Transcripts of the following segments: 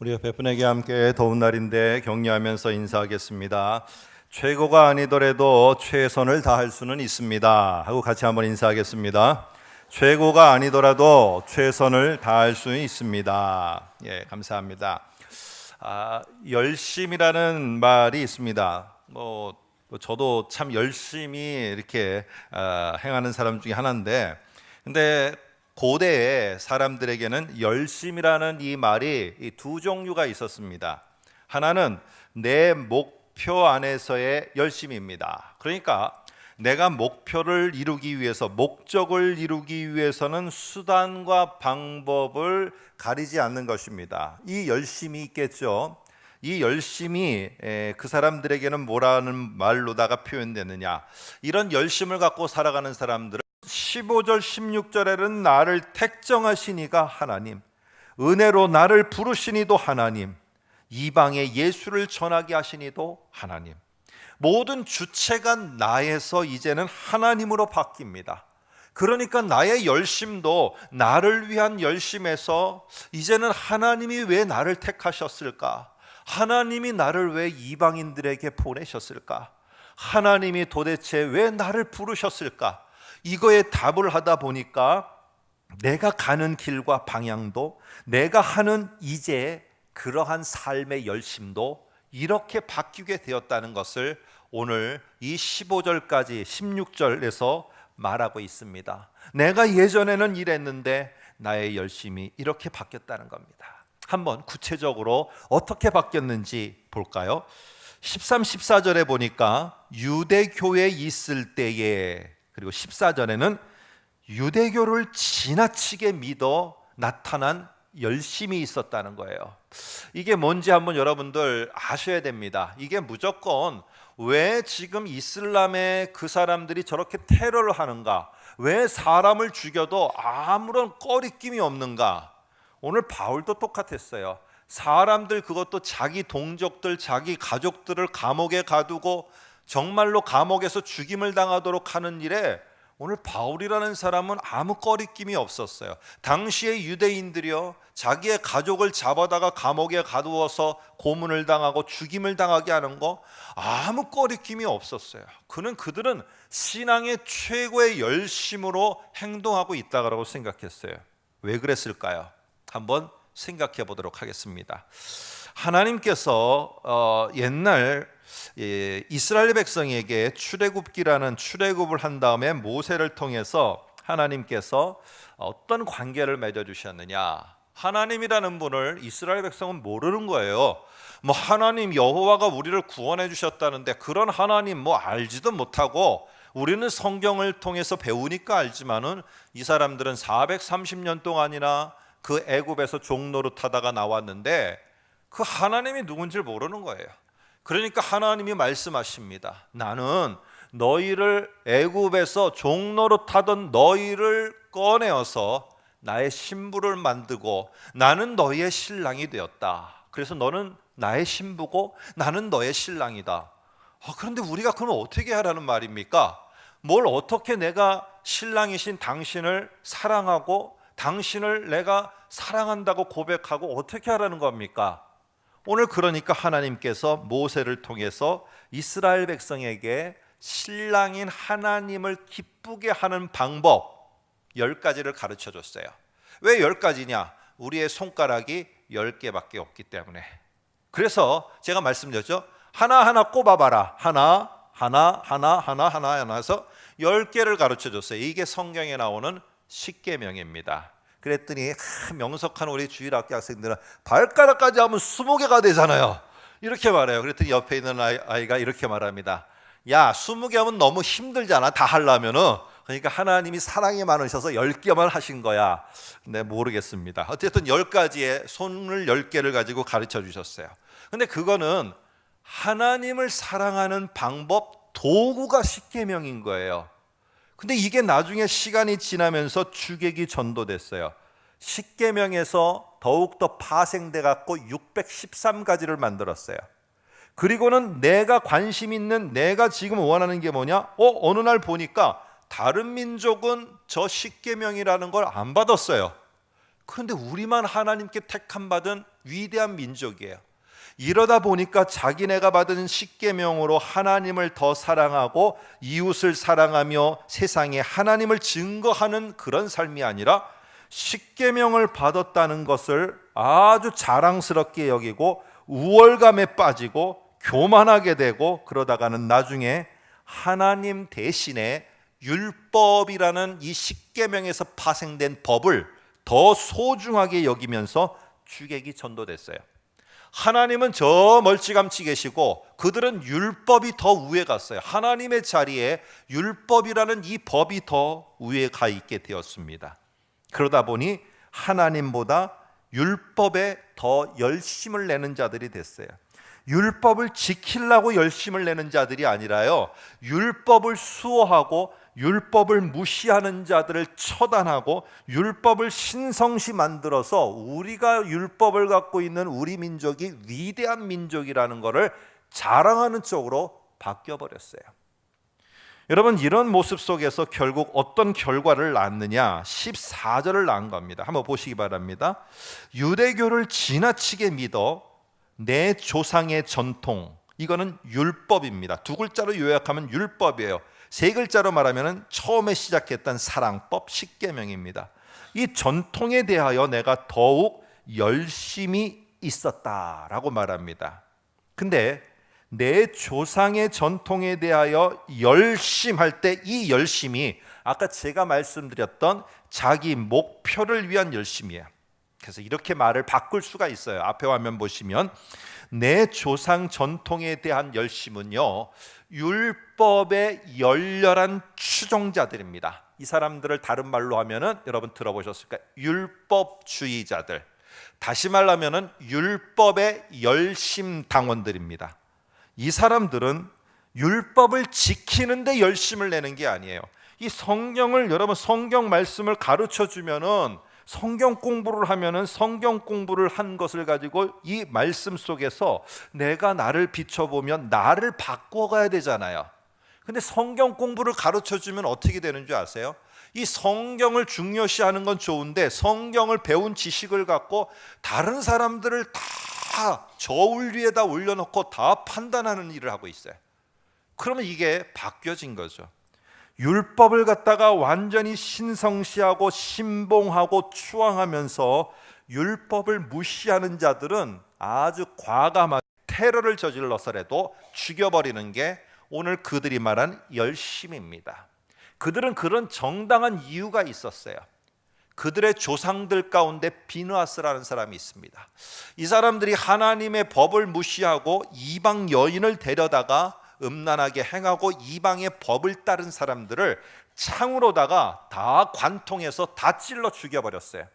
우리 베푼에게 함께 더운 날인데 격려하면서 인사하겠습니다. 최고가 아니더라도 최선을 다할 수는 있습니다 하고 같이 한번 인사하겠습니다. 최고가 아니더라도 최선을 다할 수 있습니다. 예, 감사합니다. 열심이라는 말이 있습니다. 저도 참 열심히 이렇게 행하는 사람 중에 하나인데, 근데 고대의 사람들에게는 열심이라는 이 말이 두 종류가 있었습니다. 하나는 내 목표 안에서의 열심입니다. 그러니까 내가 목표를 이루기 위해서, 목적을 이루기 위해서는 수단과 방법을 가리지 않는 것입니다. 이 열심이 있겠죠. 이 열심이 그 사람들에게는 뭐라는 말로다가 표현되느냐, 이런 열심을 갖고 살아가는 사람들은 15절 16절에는 나를 택정하시니가 하나님, 은혜로 나를 부르시니도 하나님, 이방에 예수를 전하게 하시니도 하나님. 모든 주체가 나에서 이제는 하나님으로 바뀝니다. 그러니까 나의 열심도 나를 위한 열심에서 이제는 하나님이 왜 나를 택하셨을까? 하나님이 나를 왜 이방인들에게 보내셨을까? 하나님이 도대체 왜 나를 부르셨을까? 이거에 답을 하다 보니까 내가 가는 길과 방향도, 내가 하는 이제 그러한 삶의 열심도 이렇게 바뀌게 되었다는 것을 오늘 이 15절까지 16절에서 말하고 있습니다. 내가 예전에는 이랬는데 나의 열심이 이렇게 바뀌었다는 겁니다. 한번 구체적으로 어떻게 바뀌었는지 볼까요? 13, 14절에 보니까 유대교에 있을 때에, 그리고 14절에는 유대교를 지나치게 믿어 나타난 열심이 있었다는 거예요. 이게 뭔지 한번 여러분들 아셔야 됩니다. 이게 무조건 왜 지금 이슬람의 그 사람들이 저렇게 테러를 하는가, 왜 사람을 죽여도 아무런 꺼리낌이 없는가. 오늘 바울도 똑같았어요. 사람들, 그것도 자기 동족들, 자기 가족들을 감옥에 가두고 정말로 감옥에서 죽임을 당하도록 하는 일에 오늘 바울이라는 사람은 아무 꺼리낌이 없었어요. 당시의 유대인들이요, 자기의 가족을 잡아다가 감옥에 가두어서 고문을 당하고 죽임을 당하게 하는 거 아무 꺼리낌이 없었어요. 그들은 신앙의 최고의 열심으로 행동하고 있다고 생각했어요. 왜 그랬을까요? 한번 생각해 보도록 하겠습니다. 하나님께서 옛날 이스라엘 백성에게 출애굽기라는 출애굽을 한 다음에 모세를 통해서 하나님께서 어떤 관계를 맺어주셨느냐, 하나님이라는 분을 이스라엘 백성은 모르는 거예요. 하나님 여호와가 우리를 구원해 주셨다는데 그런 하나님 알지도 못하고, 우리는 성경을 통해서 배우니까 알지만은 이 사람들은 430년 동안이나 그 애굽에서 종노릇하다가 나왔는데 그 하나님이 누군지 모르는 거예요. 그러니까 하나님이 말씀하십니다. 나는 너희를 애굽에서 종노릇하던 너희를 꺼내어서 나의 신부를 만들고 나는 너희의 신랑이 되었다. 그래서 너는 나의 신부고 나는 너의 신랑이다. 그런데 우리가 그럼 어떻게 하라는 말입니까? 뭘 어떻게 내가 신랑이신 당신을 사랑하고 당신을 내가 사랑한다고 고백하고 어떻게 하라는 겁니까? 오늘 그러니까 하나님께서 모세를 통해서 이스라엘 백성에게 신랑인 하나님을 기쁘게 하는 방법 10가지를 가르쳐 줬어요. 왜 10가지냐? 우리의 손가락이 10개밖에 없기 때문에. 그래서 제가 말씀드렸죠. 하나하나 꼽아봐라. 하나 해서 10개를 가르쳐 줬어요. 이게 성경에 나오는 십계명입니다. 그랬더니 명석한 우리 주일학교 학생들은 발가락까지 하면 20개가 되잖아요. 이렇게 말해요. 그랬더니 옆에 있는 아이가 이렇게 말합니다. 야, 20개 하면 너무 힘들잖아, 다 하려면은. 그러니까 하나님이 사랑이 많으셔서 10개만 하신 거야. 네, 모르겠습니다. 어쨌든 10가지의 손을 10개를 가지고 가르쳐 주셨어요. 근데 그거는 하나님을 사랑하는 방법, 도구가 십계명인 거예요. 근데 이게 나중에 시간이 지나면서 주객이 전도됐어요. 십계명에서 더욱더 파생돼 갖고 613가지를 만들었어요. 그리고는 내가 관심 있는, 내가 지금 원하는 게 뭐냐? 어느 날 보니까 다른 민족은 저 십계명이라는 걸 안 받았어요. 그런데 우리만 하나님께 택함 받은 위대한 민족이에요. 이러다 보니까 자기네가 받은 십계명으로 하나님을 더 사랑하고 이웃을 사랑하며 세상에 하나님을 증거하는 그런 삶이 아니라 십계명을 받았다는 것을 아주 자랑스럽게 여기고 우월감에 빠지고 교만하게 되고, 그러다가는 나중에 하나님 대신에 율법이라는 이 십계명에서 파생된 법을 더 소중하게 여기면서 주객이 전도됐어요. 하나님은 저 멀찌감치 계시고 그들은 율법이 더 위에 갔어요. 하나님의 자리에 율법이라는 이 법이 더 위에 가 있게 되었습니다. 그러다 보니 하나님보다 율법에 더 열심을 내는 자들이 됐어요. 율법을 지키려고 열심을 내는 자들이 아니라요, 율법을 수호하고 율법을 무시하는 자들을 처단하고 율법을 신성시 만들어서 우리가 율법을 갖고 있는 우리 민족이 위대한 민족이라는 것을 자랑하는 쪽으로 바뀌어버렸어요. 여러분, 이런 모습 속에서 결국 어떤 결과를 낳느냐, 14절을 낳은 겁니다. 한번 보시기 바랍니다. 유대교를 지나치게 믿어 내 조상의 전통, 이거는 율법입니다. 두 글자로 요약하면 율법이에요. 세 글자로 말하면 처음에 시작했던 사랑법, 십계명입니다. 이 전통에 대하여 내가 더욱 열심히 있었다라고 말합니다. 근데 내 조상의 전통에 대하여 열심할 때 이 열심이 아까 제가 말씀드렸던 자기 목표를 위한 열심이에요. 그래서 이렇게 말을 바꿀 수가 있어요. 앞에 화면 보시면 내 조상 전통에 대한 열심은요, 율법의 열렬한 추종자들입니다. 이 사람들을 다른 말로 하면은 여러분 들어보셨을까요? 율법주의자들. 다시 말하면은 율법의 열심당원들입니다. 이 사람들은 율법을 지키는데 열심을 내는 게 아니에요. 이 성경을, 여러분 성경 말씀을 가르쳐 주면은, 성경 공부를 하면은 성경 공부를 한 것을 가지고 이 말씀 속에서 내가 나를 비춰보면 나를 바꿔가야 되잖아요. 근데 성경 공부를 가르쳐 주면 어떻게 되는 줄 아세요? 이 성경을 중요시하는 건 좋은데 성경을 배운 지식을 갖고 다른 사람들을 다 저울 위에다 올려놓고 다 판단하는 일을 하고 있어요. 그러면 이게 바뀌어진 거죠. 율법을 갖다가 완전히 신성시하고 신봉하고 추앙하면서 율법을 무시하는 자들은 아주 과감하게 테러를 저질러서라도 죽여버리는 게 오늘 그들이 말한 열심입니다. 그들은 그런 정당한 이유가 있었어요. 그들의 조상들 가운데 비느하스라는 사람이 있습니다. 이 사람들이 하나님의 법을 무시하고 이방 여인을 데려다가 음란하게 행하고 이방의 법을 따른 사람들을 창으로다가 다 관통해서 다 찔러 죽여버렸어요.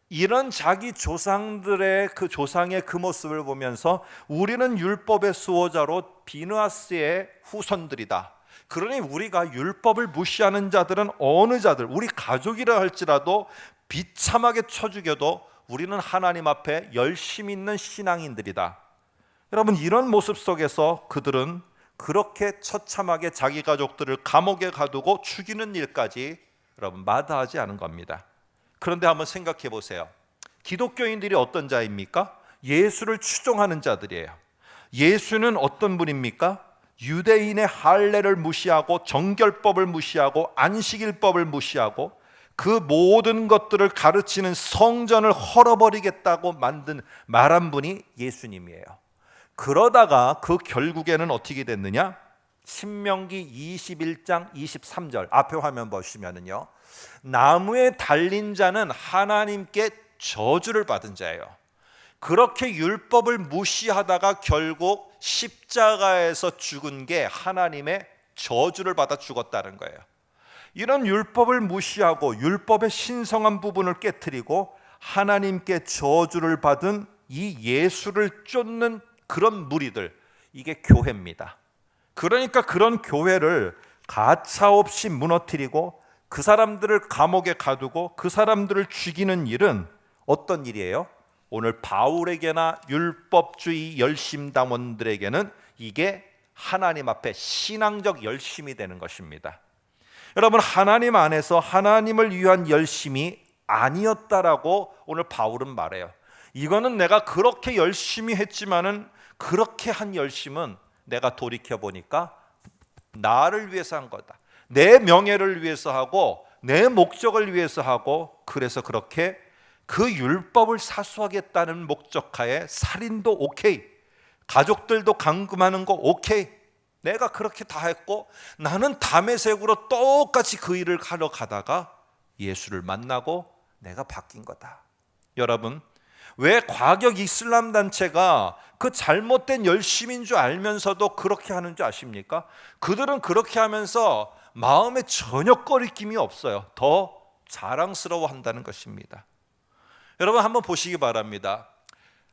이런 자기 조상들의 그 조상의 그 모습을 보면서 우리는 율법의 수호자로 비느하스의 후손들이다. 그러니 우리가 율법을 무시하는 자들은 어느 자들, 우리 가족이라 할지라도 비참하게 쳐 죽여도 우리는 하나님 앞에 열심 있는 신앙인들이다. 여러분, 이런 모습 속에서 그들은 그렇게 처참하게 자기 가족들을 감옥에 가두고 죽이는 일까지 여러분 마다하지 않은 겁니다. 그런데 한번 생각해 보세요. 기독교인들이 어떤 자입니까? 예수를 추종하는 자들이에요. 예수는 어떤 분입니까? 유대인의 할례를 무시하고 정결법을 무시하고 안식일법을 무시하고 그 모든 것들을 가르치는 성전을 헐어버리겠다고 말한 분이 예수님이에요. 그러다가 그 결국에는 어떻게 됐느냐? 신명기 21장 23절 앞에 화면 보시면은요, 나무에 달린 자는 하나님께 저주를 받은 자예요. 그렇게 율법을 무시하다가 결국 십자가에서 죽은 게 하나님의 저주를 받아 죽었다는 거예요. 이런 율법을 무시하고 율법의 신성한 부분을 깨트리고 하나님께 저주를 받은 이 예수를 쫓는 그런 무리들, 이게 교회입니다. 그러니까 그런 교회를 가차없이 무너뜨리고 그 사람들을 감옥에 가두고 그 사람들을 죽이는 일은 어떤 일이에요? 오늘 바울에게나 율법주의 열심당원들에게는 이게 하나님 앞에 신앙적 열심이 되는 것입니다. 여러분, 하나님 안에서 하나님을 위한 열심이 아니었다라고 오늘 바울은 말해요. 이거는 내가 그렇게 열심히 했지만은 그렇게 한 열심은 내가 돌이켜 보니까 나를 위해서 한 거다. 내 명예를 위해서 하고 내 목적을 위해서 하고, 그래서 그렇게 그 율법을 사수하겠다는 목적하에 살인도 오케이, 가족들도 감금하는 거 오케이, 내가 그렇게 다 했고 나는 담에색으로 똑같이 그 일을 하러 가다가 예수를 만나고 내가 바뀐 거다. 여러분, 왜 과격 이슬람 단체가 그 잘못된 열심인 줄 알면서도 그렇게 하는 줄 아십니까? 그들은 그렇게 하면서 마음에 전혀 꺼리낌이 없어요. 더 자랑스러워 한다는 것입니다. 여러분 한번 보시기 바랍니다.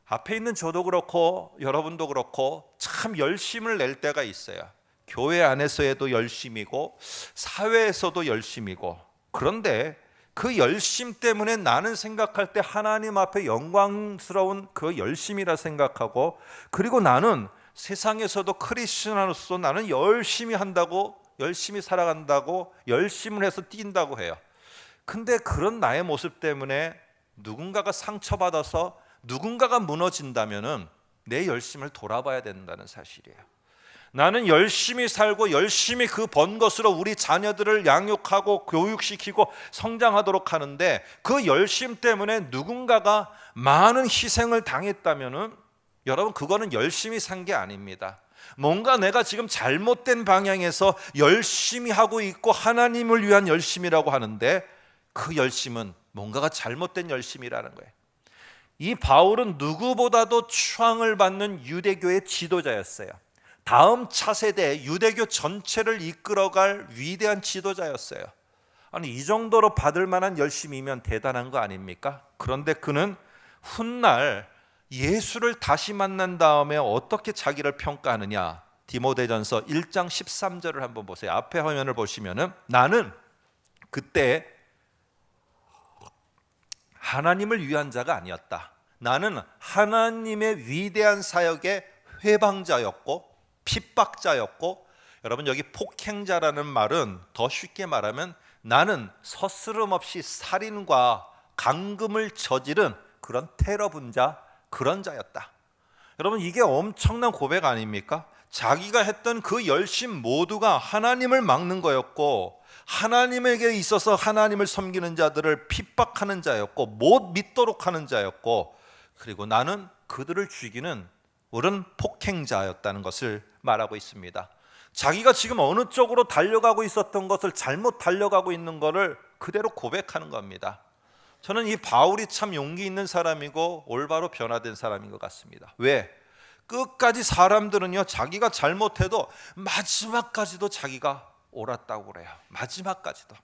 앞에 있는 저도 그렇고 여러분도 그렇고 참 열심을 낼 때가 있어요. 교회 안에서도 열심이고 사회에서도 열심이고, 그런데 그 열심 때문에 나는 생각할 때 하나님 앞에 영광스러운 그 열심이라 생각하고, 그리고 나는 세상에서도 크리스천으로서 나는 열심히 한다고, 열심히 살아간다고, 열심을 해서 뛴다고 해요. 근데 그런 나의 모습 때문에 누군가가 상처받아서 누군가가 무너진다면은 내 열심을 돌아봐야 된다는 사실이에요. 나는 열심히 살고 열심히 그 번 것으로 우리 자녀들을 양육하고 교육시키고 성장하도록 하는데, 그 열심 때문에 누군가가 많은 희생을 당했다면은 여러분, 그거는 열심히 산 게 아닙니다. 뭔가 내가 지금 잘못된 방향에서 열심히 하고 있고 하나님을 위한 열심이라고 하는데, 그 열심은 뭔가가 잘못된 열심이라는 거예요. 이 바울은 누구보다도 추앙을 받는 유대교의 지도자였어요. 다음 차세대 유대교 전체를 이끌어갈 위대한 지도자였어요. 아니, 이 정도로 받을 만한 열심이면 대단한 거 아닙니까? 그런데 그는 훗날 예수를 다시 만난 다음에 어떻게 자기를 평가하느냐? 디모데전서 1장 13절을 한번 보세요. 앞에 화면을 보시면은, 나는 그때 하나님을 위한 자가 아니었다. 나는 하나님의 위대한 사역의 회방자였고 핍박자였고, 여러분 여기 폭행자라는 말은 더 쉽게 말하면 나는 서스름없이 살인과 감금을 저지른 그런 테러 분자, 그런 자였다. 여러분, 이게 엄청난 고백 아닙니까? 자기가 했던 그 열심 모두가 하나님을 막는 거였고, 하나님에게 있어서 하나님을 섬기는 자들을 핍박하는 자였고 못 믿도록 하는 자였고, 그리고 나는 그들을 죽이는 옳은 폭행자였다는 것을 말하고 있습니다. 자기가 지금 어느 쪽으로 달려가고 있었던 것을, 잘못 달려가고 있는 것을 그대로 고백하는 겁니다. 저는 이 바울이 참 용기 있는 사람이고 올바로 변화된 사람인 것 같습니다. 왜? 끝까지 사람들은요, 자기가 잘못해도 마지막까지도 자기가 옳았다고 그래요. 마지막까지도.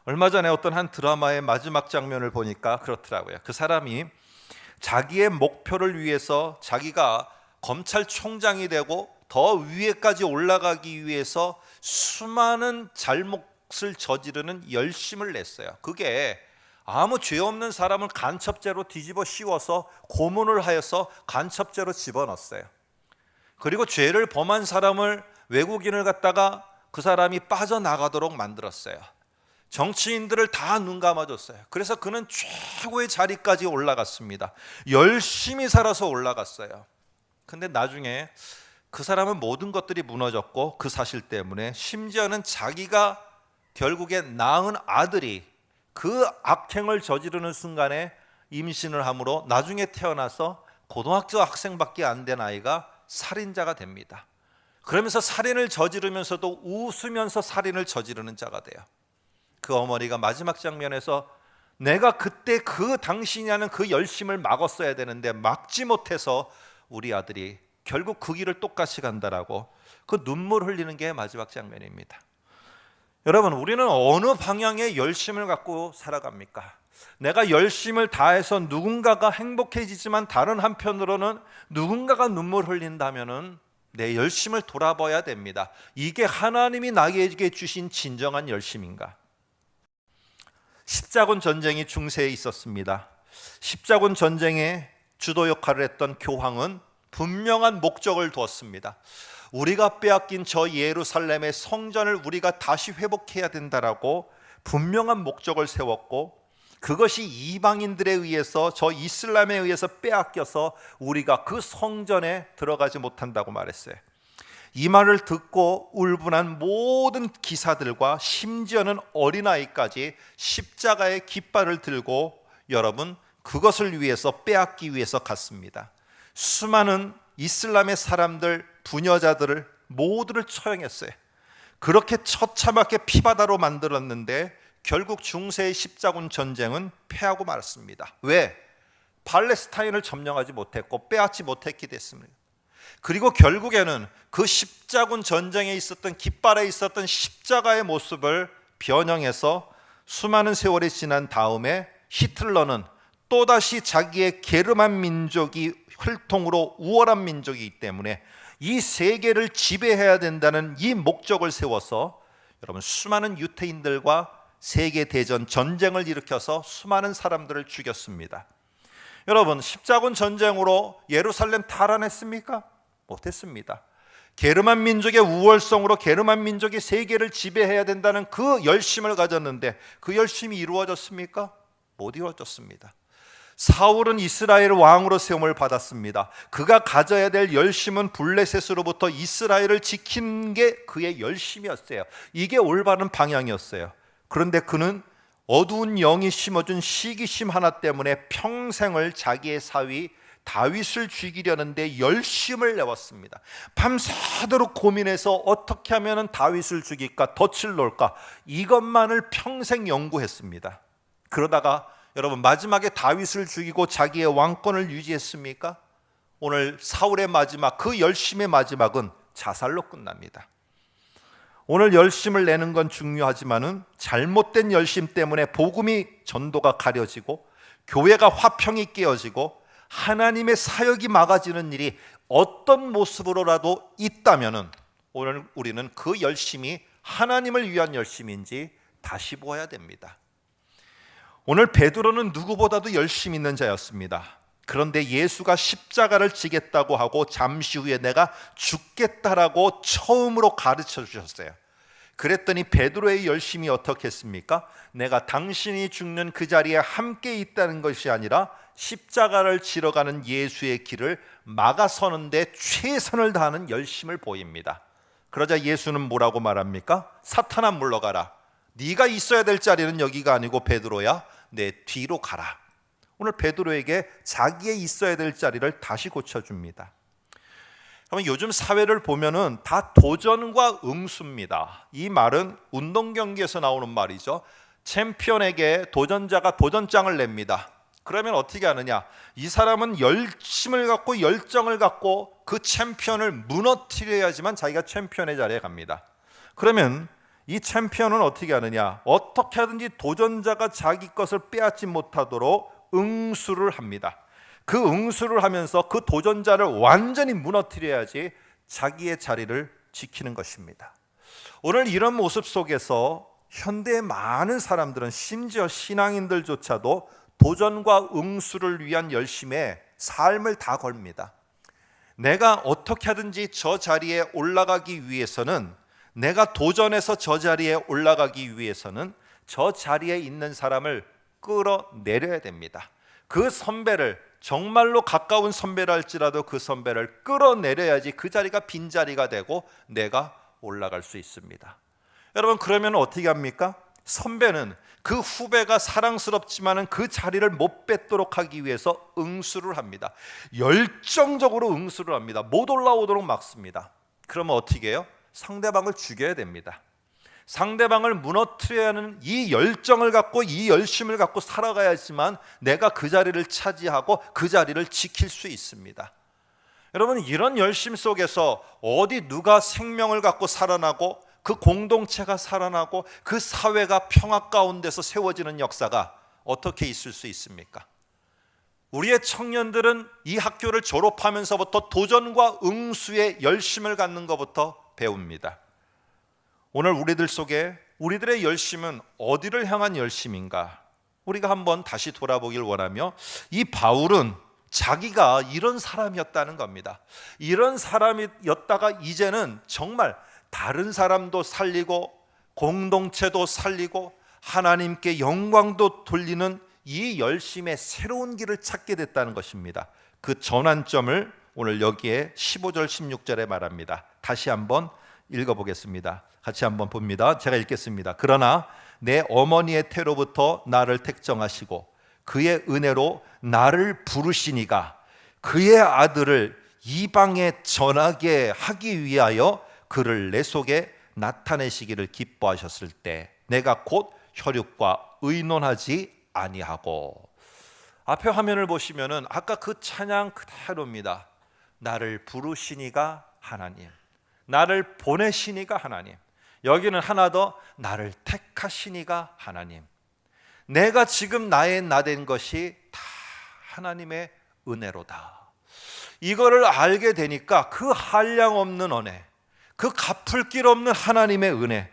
얼마 전에 어떤 한 드라마의 마지막 장면을 보니까 그렇더라고요. 그 사람이 자기의 목표를 위해서 자기가 검찰총장이 되고 더 위에까지 올라가기 위해서 수많은 잘못을 저지르는 열심을 냈어요. 그게 아무 죄 없는 사람을 간첩죄로 뒤집어 씌워서 고문을 하여서 간첩죄로 집어넣었어요. 그리고 죄를 범한 사람을, 외국인을 갖다가 그 사람이 빠져나가도록 만들었어요. 정치인들을 다 눈 감아줬어요. 그래서 그는 최고의 자리까지 올라갔습니다. 열심히 살아서 올라갔어요. 근데 나중에 그 사람은 모든 것들이 무너졌고, 그 사실 때문에 심지어는 자기가 결국에 낳은 아들이 그 악행을 저지르는 순간에 임신을 함으로 나중에 태어나서 고등학교 학생밖에 안 된 아이가 살인자가 됩니다. 그러면서 살인을 저지르면서도 웃으면서 살인을 저지르는 자가 돼요. 그 어머니가 마지막 장면에서 내가 그때 그 당신이 하는 그 열심을 막았어야 되는데 막지 못해서 우리 아들이 결국 그 길을 똑같이 간다라고 그 눈물 흘리는 게 마지막 장면입니다. 여러분, 우리는 어느 방향의 열심을 갖고 살아갑니까? 내가 열심을 다해서 누군가가 행복해지지만 다른 한편으로는 누군가가 눈물 흘린다면은 내 열심을 돌아봐야 됩니다. 이게 하나님이 나에게 주신 진정한 열심인가? 십자군 전쟁이 중세에 있었습니다. 십자군 전쟁에 주도 역할을 했던 교황은 분명한 목적을 두었습니다. 우리가 빼앗긴 저 예루살렘의 성전을 우리가 다시 회복해야 된다라고 분명한 목적을 세웠고, 그것이 이방인들에 의해서, 저 이슬람에 의해서 빼앗겨서 우리가 그 성전에 들어가지 못한다고 말했어요. 이 말을 듣고 울분한 모든 기사들과 심지어는 어린아이까지 십자가의 깃발을 들고 여러분 그것을 위해서, 빼앗기 위해서 갔습니다. 수많은 이슬람의 사람들, 부녀자들을 모두를 처형했어요. 그렇게 처참하게 피바다로 만들었는데 결국 중세의 십자군 전쟁은 패하고 말았습니다. 왜? 팔레스타인을 점령하지 못했고 빼앗지 못했기 때문입니다. 그리고 결국에는 그 십자군 전쟁에 있었던, 깃발에 있었던 십자가의 모습을 변형해서 수많은 세월이 지난 다음에 히틀러는 또다시 자기의 게르만 민족이 혈통으로 우월한 민족이기 때문에 이 세계를 지배해야 된다는 이 목적을 세워서 여러분 수많은 유태인들과 세계대전 전쟁을 일으켜서 수많은 사람들을 죽였습니다. 여러분, 십자군 전쟁으로 예루살렘 탈환했습니까? 못했습니다. 게르만 민족의 우월성으로 게르만 민족이 세계를 지배해야 된다는 그 열심을 가졌는데 그 열심이 이루어졌습니까? 못 이루어졌습니다. 사울은 이스라엘 왕으로 세움을 받았습니다. 그가 가져야 될 열심은 블레셋으로부터 이스라엘을 지키는 게 그의 열심이었어요. 이게 올바른 방향이었어요. 그런데 그는 어두운 영이 심어준 시기심 하나 때문에 평생을 자기의 사위 다윗을 죽이려는데 열심을 내었습니다. 밤새도록 고민해서 어떻게 하면 다윗을 죽일까, 덫을 놓을까, 이것만을 평생 연구했습니다. 그러다가 여러분 마지막에 다윗을 죽이고 자기의 왕권을 유지했습니까? 오늘 사울의 마지막, 그 열심의 마지막은 자살로 끝납니다. 오늘 열심을 내는 건 중요하지만은 잘못된 열심 때문에 복음이, 전도가 가려지고 교회가 화평이 깨어지고 하나님의 사역이 막아지는 일이 어떤 모습으로라도 있다면은 오늘 우리는 그 열심이 하나님을 위한 열심인지 다시 보아야 됩니다. 오늘 베드로는 누구보다도 열심 있는 자였습니다. 그런데 예수가 십자가를 지겠다고 하고 잠시 후에 내가 죽겠다라고 처음으로 가르쳐 주셨어요. 그랬더니 베드로의 열심이 어떻게 했습니까? 내가 당신이 죽는 그 자리에 함께 있다는 것이 아니라 십자가를 지러 가는 예수의 길을 막아서는데 최선을 다하는 열심을 보입니다. 그러자 예수는 뭐라고 말합니까? 사탄아 물러가라. 네가 있어야 될 자리는 여기가 아니고 베드로야, 내 뒤로 가라. 오늘 베드로에게 자기의 있어야 될 자리를 다시 고쳐줍니다. 그러면 요즘 사회를 보면은 다 도전과 응수입니다. 이 말은 운동 경기에서 나오는 말이죠. 챔피언에게 도전자가 도전장을 냅니다. 그러면 어떻게 하느냐? 이 사람은 열심을 갖고 열정을 갖고 그 챔피언을 무너뜨려야지만 자기가 챔피언의 자리에 갑니다. 그러면 이 챔피언은 어떻게 하느냐? 어떻게 하든지 도전자가 자기 것을 빼앗지 못하도록 응수를 합니다. 그 응수를 하면서 그 도전자를 완전히 무너뜨려야지 자기의 자리를 지키는 것입니다. 오늘 이런 모습 속에서 현대의 많은 사람들은, 심지어 신앙인들조차도 도전과 응수를 위한 열심에 삶을 다 걸습니다. 내가 어떻게 하든지 저 자리에 올라가기 위해서는, 내가 도전해서 저 자리에 올라가기 위해서는 저 자리에 있는 사람을 끌어내려야 됩니다. 그 선배를, 정말로 가까운 선배라 할지라도 그 선배를 끌어내려야지 그 자리가 빈자리가 되고 내가 올라갈 수 있습니다. 여러분, 그러면 어떻게 합니까? 선배는 그 후배가 사랑스럽지만은 그 자리를 못 뺏도록 하기 위해서 응수를 합니다. 열정적으로 응수를 합니다. 못 올라오도록 막습니다. 그러면 어떻게 해요? 상대방을 죽여야 됩니다. 상대방을 무너뜨려야 하는 이 열정을 갖고, 이 열심을 갖고 살아가야지만 내가 그 자리를 차지하고 그 자리를 지킬 수 있습니다. 여러분, 이런 열심 속에서 어디 누가 생명을 갖고 살아나고 그 공동체가 살아나고 그 사회가 평화 가운데서 세워지는 역사가 어떻게 있을 수 있습니까? 우리의 청년들은 이 학교를 졸업하면서부터 도전과 응수의 열심을 갖는 것부터 배웁니다. 오늘 우리들 속에 우리들의 열심은 어디를 향한 열심인가? 우리가 한번 다시 돌아보길 원하며, 이 바울은 자기가 이런 사람이었다는 겁니다. 이런 사람이었다가 이제는 정말 다른 사람도 살리고 공동체도 살리고 하나님께 영광도 돌리는 이 열심의 새로운 길을 찾게 됐다는 것입니다. 그 전환점을 오늘 여기에 15절 16절에 말합니다. 다시 한번 읽어보겠습니다. 같이 한번 봅니다. 제가 읽겠습니다. 그러나 내 어머니의 태로부터 나를 택정하시고 그의 은혜로 나를 부르시니가 그의 아들을 이방에 전하게 하기 위하여 그를 내 속에 나타내시기를 기뻐하셨을 때 내가 곧 혈육과 의논하지 아니하고. 앞에 화면을 보시면은 아까 그 찬양 그대로입니다. 나를 부르시니가 하나님, 나를 보내시니가 하나님. 여기는 하나 더, 나를 택하시니가 하나님. 내가 지금 나의 나 된 것이 다 하나님의 은혜로다. 이거를 알게 되니까 그 한량없는 은혜, 그 갚을 길 없는 하나님의 은혜,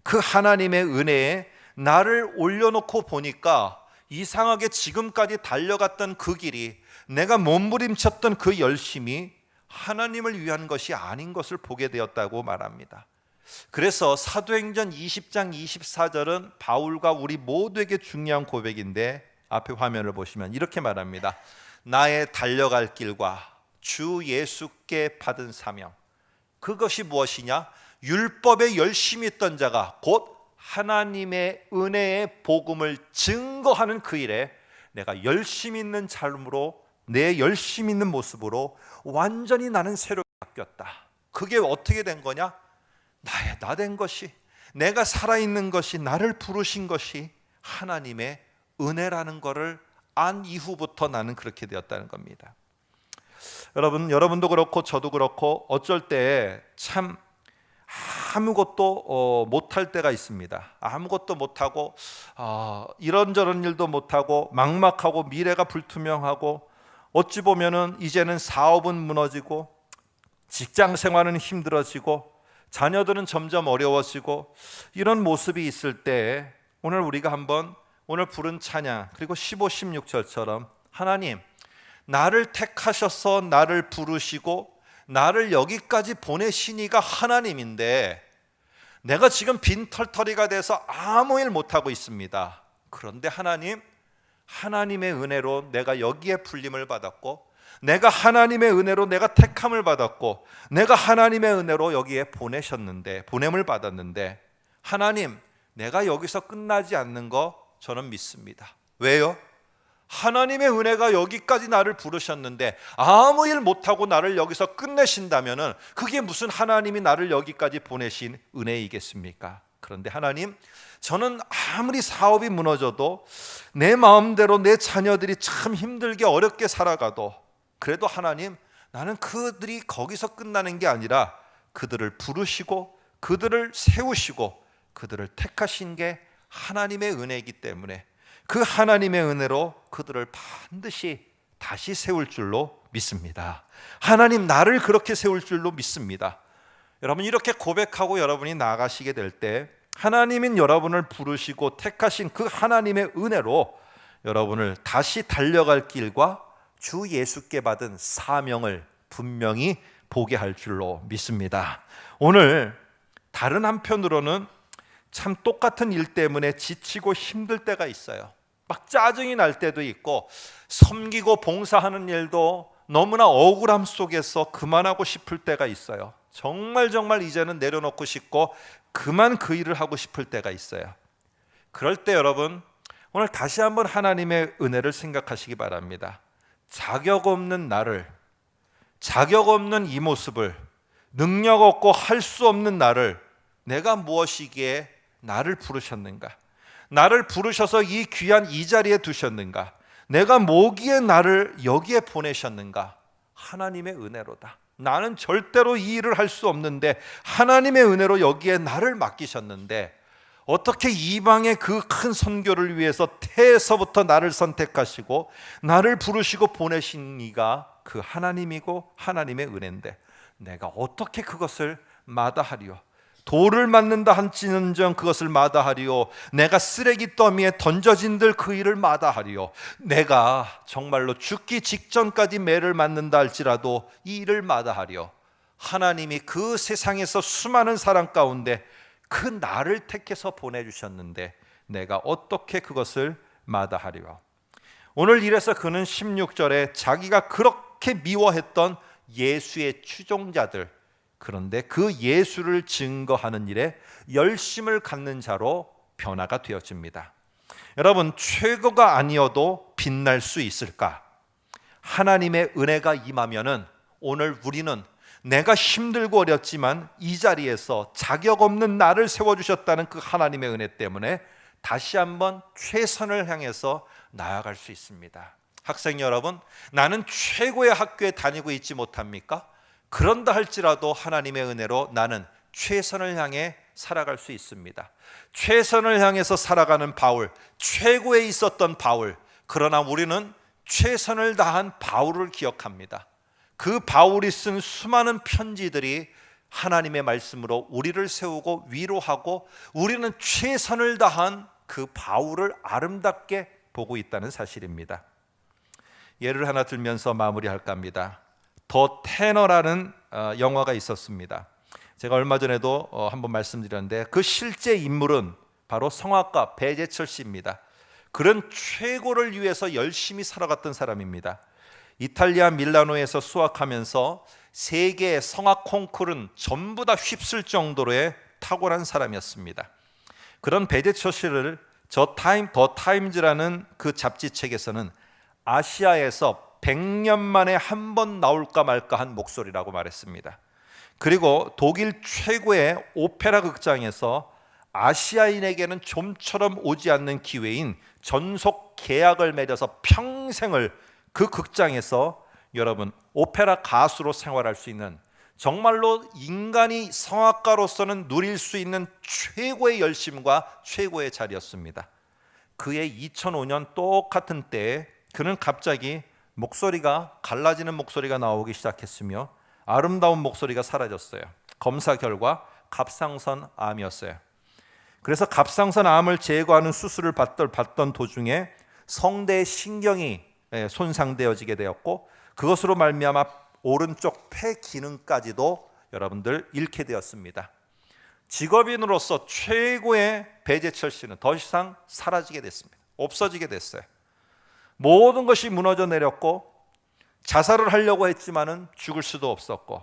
그 하나님의 은혜에 나를 올려놓고 보니까 이상하게 지금까지 달려갔던 그 길이, 내가 몸부림쳤던 그 열심이 하나님을 위한 것이 아닌 것을 보게 되었다고 말합니다. 그래서 사도행전 20장 24절은 바울과 우리 모두에게 중요한 고백인데, 앞에 화면을 보시면 이렇게 말합니다. 나의 달려갈 길과 주 예수께 받은 사명, 그것이 무엇이냐? 율법에 열심히 있던 자가 곧 하나님의 은혜의 복음을 증거하는 그 일에 내가 열심히 있는 삶으로, 내 열심히 있는 모습으로 완전히 나는 새롭게 바뀌었다. 그게 어떻게 된 거냐? 나의 나 된 것이, 내가 살아있는 것이, 나를 부르신 것이 하나님의 은혜라는 것을 안 이후부터 나는 그렇게 되었다는 겁니다. 여러분도 그렇고 저도 그렇고 어쩔 때 참 아무것도 못할 때가 있습니다. 아무것도 못하고 이런저런 일도 못하고 막막하고 미래가 불투명하고, 어찌 보면은 이제는 사업은 무너지고 직장 생활은 힘들어지고 자녀들은 점점 어려워지고, 이런 모습이 있을 때 오늘 우리가 한번 오늘 부른 찬양 그리고 15, 16절처럼 하나님, 나를 택하셔서 나를 부르시고 나를 여기까지 보내시니가 하나님인데 내가 지금 빈털터리가 돼서 아무 일 못하고 있습니다. 그런데 하나님, 하나님의 은혜로 내가 여기에 불림을 받았고, 내가 하나님의 은혜로 내가 택함을 받았고, 내가 하나님의 은혜로 여기에 보냄을 받았는데, 하나님, 내가 여기서 끝나지 않는 거 저는 믿습니다. 왜요? 하나님의 은혜가 여기까지 나를 부르셨는데 아무 일 못하고 나를 여기서 끝내신다면은 그게 무슨 하나님이 나를 여기까지 보내신 은혜이겠습니까? 그런데 하나님, 저는 아무리 사업이 무너져도, 내 마음대로 내 자녀들이 참 힘들게 어렵게 살아가도, 그래도 하나님, 나는 그들이 거기서 끝나는 게 아니라 그들을 부르시고 그들을 세우시고 그들을 택하신 게 하나님의 은혜이기 때문에 그 하나님의 은혜로 그들을 반드시 다시 세울 줄로 믿습니다. 하나님, 나를 그렇게 세울 줄로 믿습니다. 여러분, 이렇게 고백하고 여러분이 나아가시게 될 때 하나님인 여러분을 부르시고 택하신 그 하나님의 은혜로 여러분을 다시 달려갈 길과 주 예수께 받은 사명을 분명히 보게 할 줄로 믿습니다. 오늘 다른 한편으로는 참 똑같은 일 때문에 지치고 힘들 때가 있어요. 막 짜증이 날 때도 있고, 섬기고 봉사하는 일도 너무나 억울함 속에서 그만하고 싶을 때가 있어요. 정말 이제는 내려놓고 싶고 그만 그 일을 하고 싶을 때가 있어요. 그럴 때 여러분, 오늘 다시 한번 하나님의 은혜를 생각하시기 바랍니다. 자격 없는 나를, 자격 없는 이 모습을, 능력 없고 할 수 없는 나를 내가 무엇이기에 나를 부르셨는가? 나를 부르셔서 이 귀한 이 자리에 두셨는가? 내가 뭐기에 나를 여기에 보내셨는가? 하나님의 은혜로다. 나는 절대로 이 일을 할 수 없는데 하나님의 은혜로 여기에 나를 맡기셨는데, 어떻게 이방의 그 큰 선교를 위해서 태에서부터 나를 선택하시고 나를 부르시고 보내신 이가 그 하나님이고 하나님의 은혜인데 내가 어떻게 그것을 마다하리요? 돌을 맞는다 한지는정 그것을 마다하리요. 내가 쓰레기 더미에 던져진들 그 일을 마다하리요. 내가 정말로 죽기 직전까지 매를 맞는다 할지라도 이 일을 마다하리요. 하나님이 그 세상에서 수많은 사람 가운데 그 나를 택해서 보내주셨는데 내가 어떻게 그것을 마다하리요? 오늘 이래서 그는 16절에 자기가 그렇게 미워했던 예수의 추종자들, 그런데 그 예수를 증거하는 일에 열심을 갖는 자로 변화가 되어집니다. 여러분, 최고가 아니어도 빛날 수 있을까? 하나님의 은혜가 임하면은 오늘 우리는 내가 힘들고 어렵지만 이 자리에서 자격 없는 나를 세워주셨다는 그 하나님의 은혜 때문에 다시 한번 최선을 향해서 나아갈 수 있습니다. 학생 여러분, 나는 최고의 학교에 다니고 있지 못합니까? 그런다 할지라도 하나님의 은혜로 나는 최선을 향해 살아갈 수 있습니다. 최선을 향해서 살아가는 바울, 최고에 있었던 바울, 그러나 우리는 최선을 다한 바울을 기억합니다. 그 바울이 쓴 수많은 편지들이 하나님의 말씀으로 우리를 세우고 위로하고 우리는 최선을 다한 그 바울을 아름답게 보고 있다는 사실입니다. 예를 하나 들면서 마무리할까 합니다. 더 테너라는 영화가 있었습니다. 제가 얼마 전에도 한번 말씀드렸는데 그 실제 인물은 바로 성악가 배재철 씨입니다. 그런 최고를 위해서 열심히 살아갔던 사람입니다. 이탈리아 밀라노에서 수학하면서 세계의 성악 콩쿠르는 전부 다 휩쓸 정도로의 탁월한 사람이었습니다. 그런 배재철 씨를 더 타임즈라는 그 잡지책에서는 아시아에서 100년 만에 한 번 나올까 말까 한 목소리라고 말했습니다. 그리고 독일 최고의 오페라 극장에서 아시아인에게는 좀처럼 오지 않는 기회인 전속 계약을 맺어서 평생을 그 극장에서 여러분 오페라 가수로 생활할 수 있는, 정말로 인간이 성악가로서는 누릴 수 있는 최고의 열심과 최고의 자리였습니다. 그의 2005년 똑같은 때에 그는 갑자기 목소리가 갈라지는 목소리가 나오기 시작했으며 아름다운 목소리가 사라졌어요. 검사 결과 갑상선 암이었어요. 그래서 갑상선 암을 제거하는 수술을 받던 도중에 성대의 신경이 손상되어지게 되었고 그것으로 말미암아 오른쪽 폐 기능까지도 여러분들 잃게 되었습니다. 직업인으로서 최고의 배재철 씨는 더 이상 사라지게 됐습니다. 없어지게 됐어요. 모든 것이 무너져 내렸고 자살을 하려고 했지만은 죽을 수도 없었고,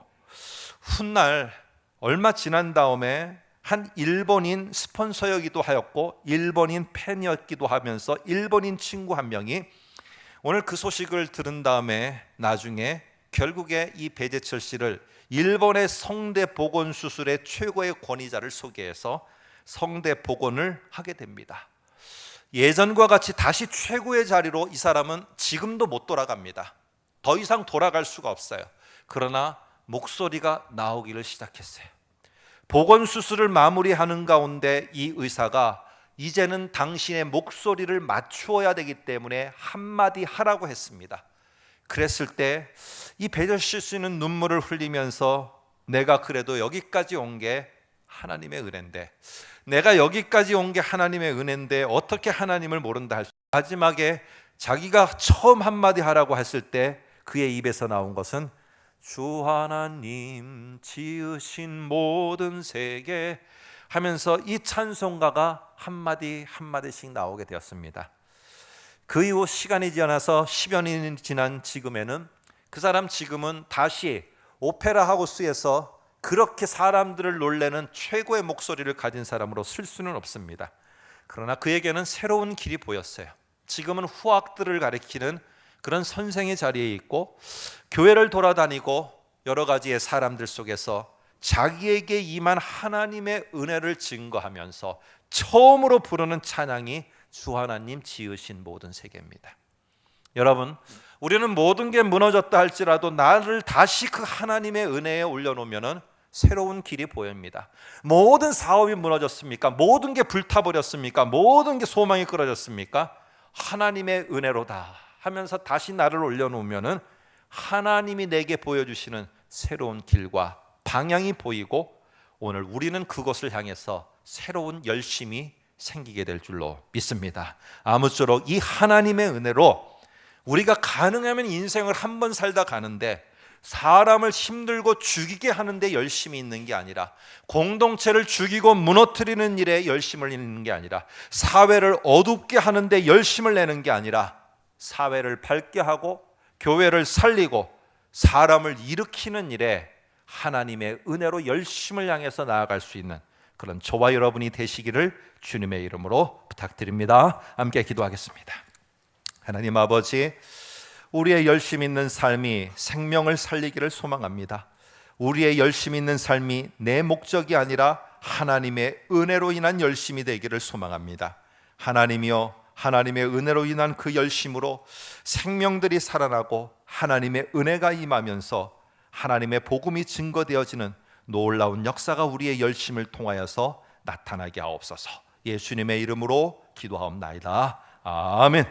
훗날 얼마 지난 다음에 한 일본인 스폰서이기도 하였고 일본인 팬이었기도 하면서 일본인 친구 한 명이 오늘 그 소식을 들은 다음에 나중에 결국에 이 배재철 씨를 일본의 성대 복원 수술의 최고의 권위자를 소개해서 성대 복원을 하게 됩니다. 예전과 같이 다시 최고의 자리로 이 사람은 지금도 못 돌아갑니다. 더 이상 돌아갈 수가 없어요. 그러나 목소리가 나오기를 시작했어요. 복원 수술을 마무리하는 가운데 이 의사가 이제는 당신의 목소리를 맞추어야 되기 때문에 한마디 하라고 했습니다. 그랬을 때 이 배재철 씨는 눈물을 흘리면서 내가 그래도 여기까지 온 게 하나님의 은혜인데, 내가 여기까지 온 게 하나님의 은혜인데 어떻게 하나님을 모른다 할 수. 마지막에 자기가 처음 한마디 하라고 했을 때 그의 입에서 나온 것은 주 하나님 지으신 모든 세계 하면서 이 찬송가가 한마디 한마디씩 나오게 되었습니다. 그 이후 시간이 지나서 10여 년이 지난 지금에는 그 사람 지금은 다시 오페라 하우스에서 그렇게 사람들을 놀래는 최고의 목소리를 가진 사람으로 쓸 수는 없습니다. 그러나 그에게는 새로운 길이 보였어요. 지금은 후학들을 가리키는 그런 선생의 자리에 있고 교회를 돌아다니고 여러 가지의 사람들 속에서 자기에게 임한 하나님의 은혜를 증거하면서 처음으로 부르는 찬양이 주 하나님 지으신 모든 세계입니다. 여러분, 우리는 모든 게 무너졌다 할지라도 나를 다시 그 하나님의 은혜에 올려놓으면 새로운 길이 보입니다. 모든 사업이 무너졌습니까? 모든 게 불타버렸습니까? 모든 게 소망이 끊어졌습니까? 하나님의 은혜로다 하면서 다시 나를 올려놓으면 하나님이 내게 보여주시는 새로운 길과 방향이 보이고 오늘 우리는 그것을 향해서 새로운 열심이 생기게 될 줄로 믿습니다. 아무쪼록 이 하나님의 은혜로 우리가 가능하면 인생을 한 번 살다 가는데 사람을 힘들고 죽이게 하는데 열심히 있는 게 아니라, 공동체를 죽이고 무너뜨리는 일에 열심을 내는 게 아니라, 사회를 어둡게 하는데 열심을 내는 게 아니라 사회를 밝게 하고 교회를 살리고 사람을 일으키는 일에 하나님의 은혜로 열심을 향해서 나아갈 수 있는 그런 저와 여러분이 되시기를 주님의 이름으로 부탁드립니다. 함께 기도하겠습니다. 하나님 아버지, 우리의 열심 있는 삶이 생명을 살리기를 소망합니다. 우리의 열심 있는 삶이 내 목적이 아니라 하나님의 은혜로 인한 열심이 되기를 소망합니다. 하나님이여, 하나님의 은혜로 인한 그 열심으로 생명들이 살아나고 하나님의 은혜가 임하면서 하나님의 복음이 증거되어지는 놀라운 역사가 우리의 열심을 통하여서 나타나게 하옵소서. 예수님의 이름으로 기도하옵나이다. 아멘.